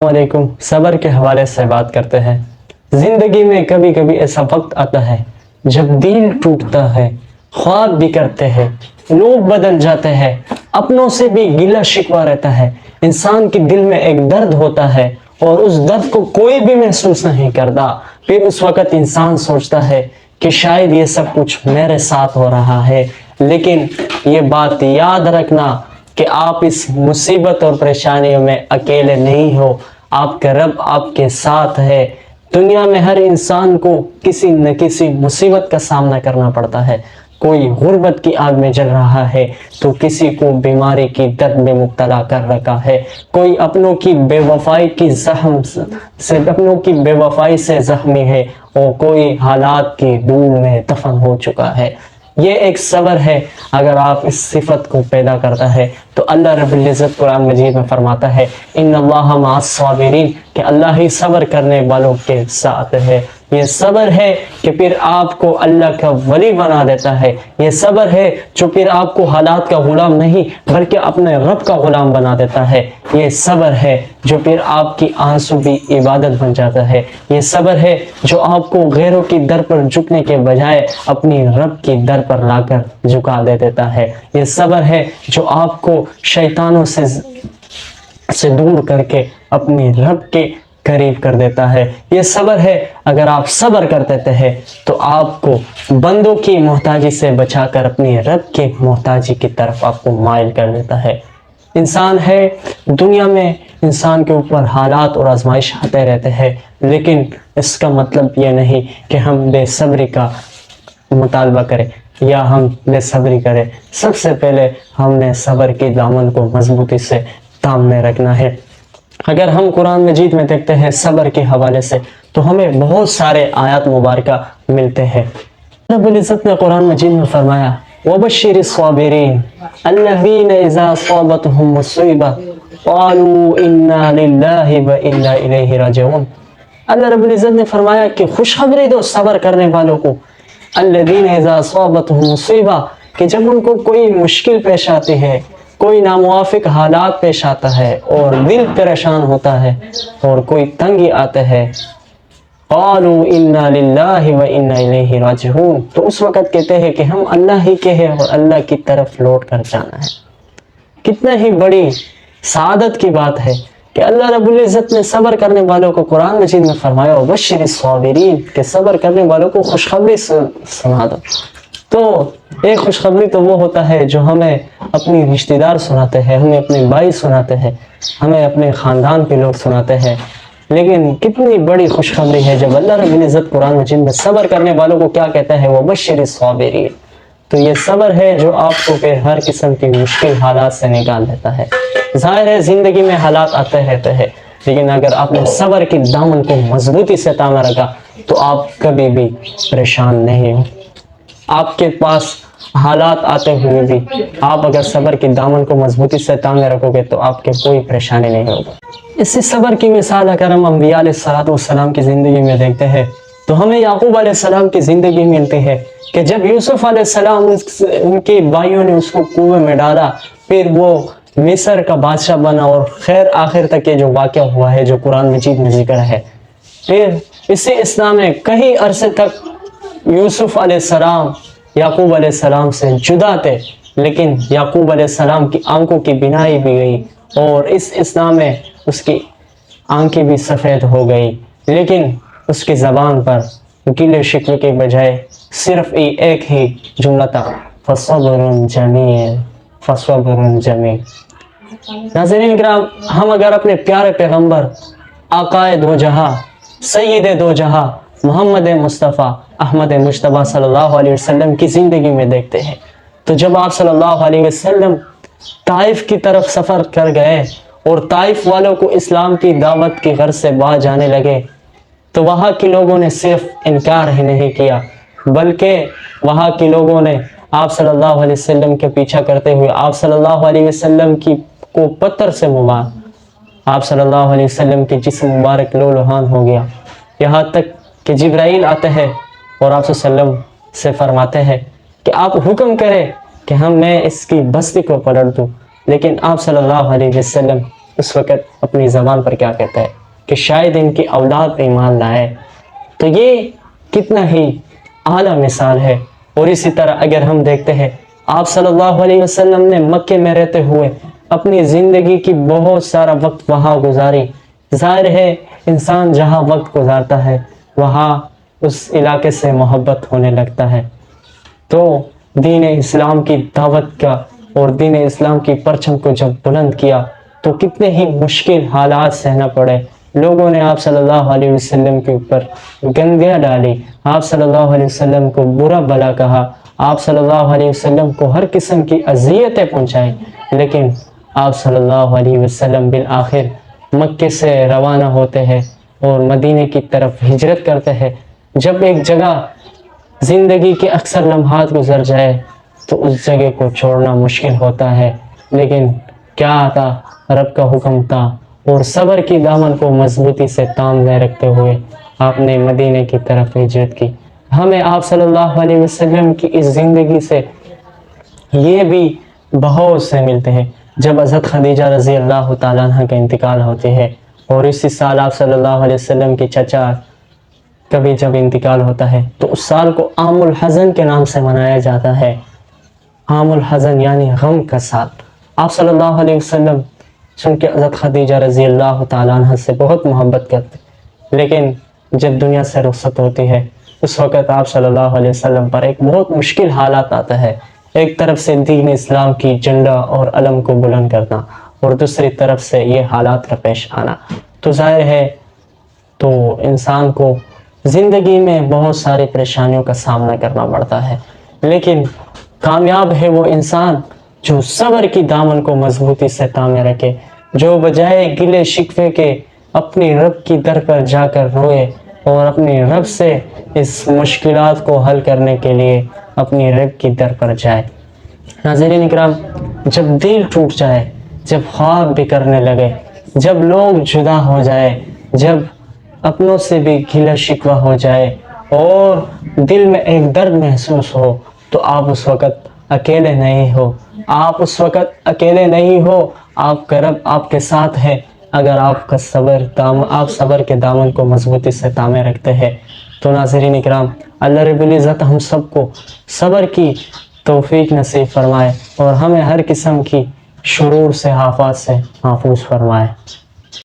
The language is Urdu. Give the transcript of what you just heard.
علیکم صبر کے حوالے سے بات کرتے ہیں۔ زندگی میں کبھی کبھی ایسا وقت آتا ہے جب دل ٹوٹتا ہے، خواب بھی کرتے ہیں، لوگ بدل جاتے ہیں، اپنوں سے بھی گلہ شکوہ رہتا ہے، انسان کے دل میں ایک درد ہوتا ہے اور اس درد کو کوئی بھی محسوس نہیں کرتا۔ پھر اس وقت انسان سوچتا ہے کہ شاید یہ سب کچھ میرے ساتھ ہو رہا ہے، لیکن یہ بات یاد رکھنا کہ آپ اس مصیبت اور پریشانیوں میں اکیلے نہیں ہو، آپ کا رب آپ کے ساتھ ہے۔ دنیا میں ہر انسان کو کسی نہ کسی مصیبت کا سامنا کرنا پڑتا ہے۔ کوئی غربت کی آگ میں جل رہا ہے تو کسی کو بیماری کی درد میں مبتلا کر رکھا ہے، کوئی اپنوں کی بے وفائی سے زخمی ہے اور کوئی حالات کی دھول میں دفن ہو چکا ہے۔ یہ ایک صبر ہے۔ اگر آپ اس صفت کو پیدا کرتا ہے تو اللہ رب العزت قرآن مجید میں فرماتا ہے ان اللہ مع الصابرین، کہ اللہ ہی صبر کرنے والوں کے ساتھ ہے۔ یہ صبر ہے کہ پھر آپ کو اللہ کا ولی بنا دیتا ہے۔ یہ صبر ہے جو پھر آپ کو حالات کا غلام نہیں بلکہ اپنے رب کا غلام بنا دیتا ہے۔ یہ صبر ہے جو پھر آپ کی آنسو بھی عبادت بن جاتا ہے۔ یہ صبر ہے جو آپ کو غیروں کی در پر جھکنے کے بجائے اپنی رب کی در پر لا کر جھکا دے دیتا ہے۔ یہ صبر ہے جو آپ کو شیطانوں سے دور کر کے اپنی رب کے قریب کر دیتا ہے۔ یہ صبر ہے، اگر آپ صبر کر دیتے ہیں تو آپ کو بندوں کی محتاجی سے بچا کر اپنی رب کی محتاجی کی طرف آپ کو مائل کر دیتا ہے۔ انسان ہے، دنیا میں انسان کے اوپر حالات اور آزمائش آتے رہتے ہیں، لیکن اس کا مطلب یہ نہیں کہ ہم بے صبری کا مطالبہ کریں یا ہم بے صبری کریں۔ سب سے پہلے ہم نے صبر کے دامن کو مضبوطی سے تامنے رکھنا ہے۔ اگر ہم قرآن مجید میں دیکھتے ہیں صبر کے حوالے سے تو ہمیں بہت سارے آیات مبارکہ ملتے ہیں۔ رب العزت نے قرآن مجید میں فرمایا وَبَشِّرِ الصَّابِرِينَ الَّذِينَ إِذَا أَصَابَتْهُم مُّصِيبَةٌ قَالُوا إِنَّا لِلَّهِ وَإِنَّا إِلَيْهِ رَاجِعُونَ۔ اللہ رب العزت نے فرمایا کہ خوشخبری دو صبر کرنے والوں کو، الَّذِينَ إِذَا أَصَابَتْهُم مُّصِيبَةٌ، کہ جب ان کو کوئی مشکل پیش آتی ہے، کوئی ناموافق حالات پیش آتا ہے اور دل پریشان ہوتا ہے اور کوئی تنگی آتا ہے، قالوا انا للہ وانا الیہ راجعون، تو اس وقت کہتے ہیں کہ ہم اللہ ہی کے ہیں اور اللہ کی طرف لوٹ کر جانا ہے۔ کتنا ہی بڑی سعادت کی بات ہے کہ اللہ رب العزت نے صبر کرنے والوں کو قرآن مجید میں فرمایا وبشر الصابرین، کہ صبر کرنے والوں کو خوشخبری سنا دو۔ تو ایک خوشخبری تو وہ ہوتا ہے جو ہمیں اپنی رشتہ دار سناتے ہیں، ہمیں اپنے بھائی سناتے ہیں، ہمیں اپنے خاندان کے لوگ سناتے ہیں، لیکن کتنی بڑی خوشخبری ہے جب اللہ رب العزت قرآن مجید میں صبر کرنے والوں کو کیا کہتا ہے وبشر الصابرین۔ تو یہ صبر ہے جو آپ کو پھر ہر قسم کی مشکل حالات سے نکال دیتا ہے۔ ظاہر ہے زندگی میں حالات آتے رہتے ہیں، لیکن اگر آپ نے صبر کی دامن کو مضبوطی سے تھامے رکھا تو آپ کبھی بھی پریشان نہیں ہو۔ آپ کے پاس حالات آتے ہوئے بھی آپ اگر صبر کی دامن کو مضبوطی سے تھامے رکھو گے تو آپ کے کوئی پریشانی نہیں ہوگا۔ اسی صبر کی مثال اگر ہم انبیاء علیہ السلام کی زندگی میں دیکھتے ہیں تو ہمیں یعقوب علیہ السلام کی زندگی ملتی ہے کہ جب یوسف علیہ السلام ان کے بھائیوں نے اس کو کنویں میں ڈالا، پھر وہ مصر کا بادشاہ بنا، اور خیر آخر تک یہ جو واقعہ ہوا ہے جو قرآن مجید میں ذکر ہے۔ پھر اسی اسلام میں کئی عرصے تک یوسف علیہ السلام یعقوب علیہ السلام سے جدا تھے، لیکن یعقوب علیہ السلام کی آنکھوں کی بینائی بھی گئی اور اس اسلام میں اس کی آنکھیں بھی سفید ہو گئی، لیکن اس کی زبان پر گلے شکوے کے بجائے صرف ایک ہی جملہ تھا فصبر جمیل، فصبر جمیل۔ ناظرین کرام، ہم اگر اپنے پیارے پیغمبر آقائے دو جہاں سید دو جہاں محمد مصطفیٰ احمد مجتبیٰ صلی اللہ علیہ وسلم کی زندگی میں دیکھتے ہیں تو جب آپ صلی اللہ علیہ وسلم طائف کی طرف سفر کر گئے اور طائف والوں کو اسلام کی دعوت کی غرض سے باہر جانے لگے تو وہاں کے لوگوں نے صرف انکار ہی نہیں کیا بلکہ وہاں کے لوگوں نے آپ صلی اللہ علیہ وسلم کے پیچھا کرتے ہوئے آپ صلی اللہ علیہ وسلم کو پتھر سے مار، آپ صلی اللہ علیہ وسلم کے جسم مبارک لہولہان ہو گیا، یہاں تک کہ جبرائیل آتے ہیں اور آپ صلی اللہ علیہ وسلم سے فرماتے ہیں کہ آپ حکم کریں کہ میں اس کی بستی کو پلٹ دوں، لیکن آپ صلی اللہ علیہ وسلم اس وقت اپنی زبان پر کیا کہتا ہے کہ شاید ان کی اولاد ایمان لائے. تو یہ کتنا ہی اعلیٰ مثال ہے. اور اسی طرح اگر ہم دیکھتے ہیں آپ صلی اللہ علیہ وسلم نے مکے میں رہتے ہوئے اپنی زندگی کی بہت سارا وقت وہاں گزاری. ظاہر ہے انسان جہاں وقت گزارتا ہے وہاں اس علاقے سے محبت ہونے لگتا ہے. تو دین اسلام کی دعوت کا اور دین اسلام کی پرچم کو جب بلند کیا تو کتنے ہی مشکل حالات سہنا پڑے. لوگوں نے آپ صلی اللہ علیہ وسلم کے اوپر گندیاں ڈالی, آپ صلی اللہ علیہ وسلم کو برا بھلا کہا, آپ صلی اللہ علیہ وسلم کو ہر قسم کی اذیتیں پہنچائیں, لیکن آپ صلی اللہ علیہ وسلم بالآخر مکے سے روانہ ہوتے ہیں اور مدینے کی طرف ہجرت کرتے ہیں. جب ایک جگہ زندگی کے اکثر لمحات گزر جائے تو اس جگہ کو چھوڑنا مشکل ہوتا ہے, لیکن کیا آتا رب کا حکم تھا اور صبر کی دامن کو مضبوطی سے تامنے رکھتے ہوئے آپ نے مدینے کی طرف ہجرت کی. ہمیں آپ صلی اللہ علیہ وسلم کی اس زندگی سے یہ بھی بہت سے ملتے ہیں. جب حضرت خدیجہ رضی اللہ تعالیٰ عنہ کا انتقال ہوتے ہے اور اسی سال آپ صلی اللہ علیہ وسلم کے چچا کبھی جب انتقال ہوتا ہے تو اس سال کو عام الحزن کے نام سے منایا جاتا ہے. عام الحزن یعنی غم کا سال. آپ صلی اللہ علیہ وسلم چونکہ حضرت خدیجہ رضی اللہ تعالیٰ عنہ سے بہت محبت کرتے, لیکن جب دنیا سے رخصت ہوتی ہے اس وقت آپ صلی اللہ علیہ وسلم پر ایک بہت مشکل حالات آتا ہے. ایک طرف سے دین اسلام کی جھنڈا اور علم کو بلند کرنا اور دوسری طرف سے یہ حالات کا پیش آنا. تو ظاہر ہے تو انسان کو زندگی میں بہت ساری پریشانیوں کا سامنا کرنا پڑتا ہے, لیکن کامیاب ہے وہ انسان جو صبر کی دامن کو مضبوطی سے تامے رکھے, جو بجائے گلے شکوے کے اپنی رب کی در پر جا کر روئے اور اپنی رب سے اس مشکلات کو حل کرنے کے لیے اپنی رب کی در پر جائے. ناظرین اکرام, جب دل ٹوٹ جائے, جب خواب بکھرنے لگے, جب لوگ جدا ہو جائے, جب اپنوں سے بھی گلہ شکوہ ہو جائے اور دل میں ایک درد محسوس ہو تو آپ اس وقت اکیلے نہیں ہو. آپ اس وقت اکیلے نہیں ہو, آپ کا رب آپ کے ساتھ ہے. اگر آپ صبر کے دامن کو مضبوطی سے تامے رکھتے ہیں تو ناظرین اکرام اللہ رب العزت ہم سب کو صبر کی توفیق نصیب فرمائے اور ہمیں ہر قسم کی شرور سے آفات سے محفوظ فرمائے.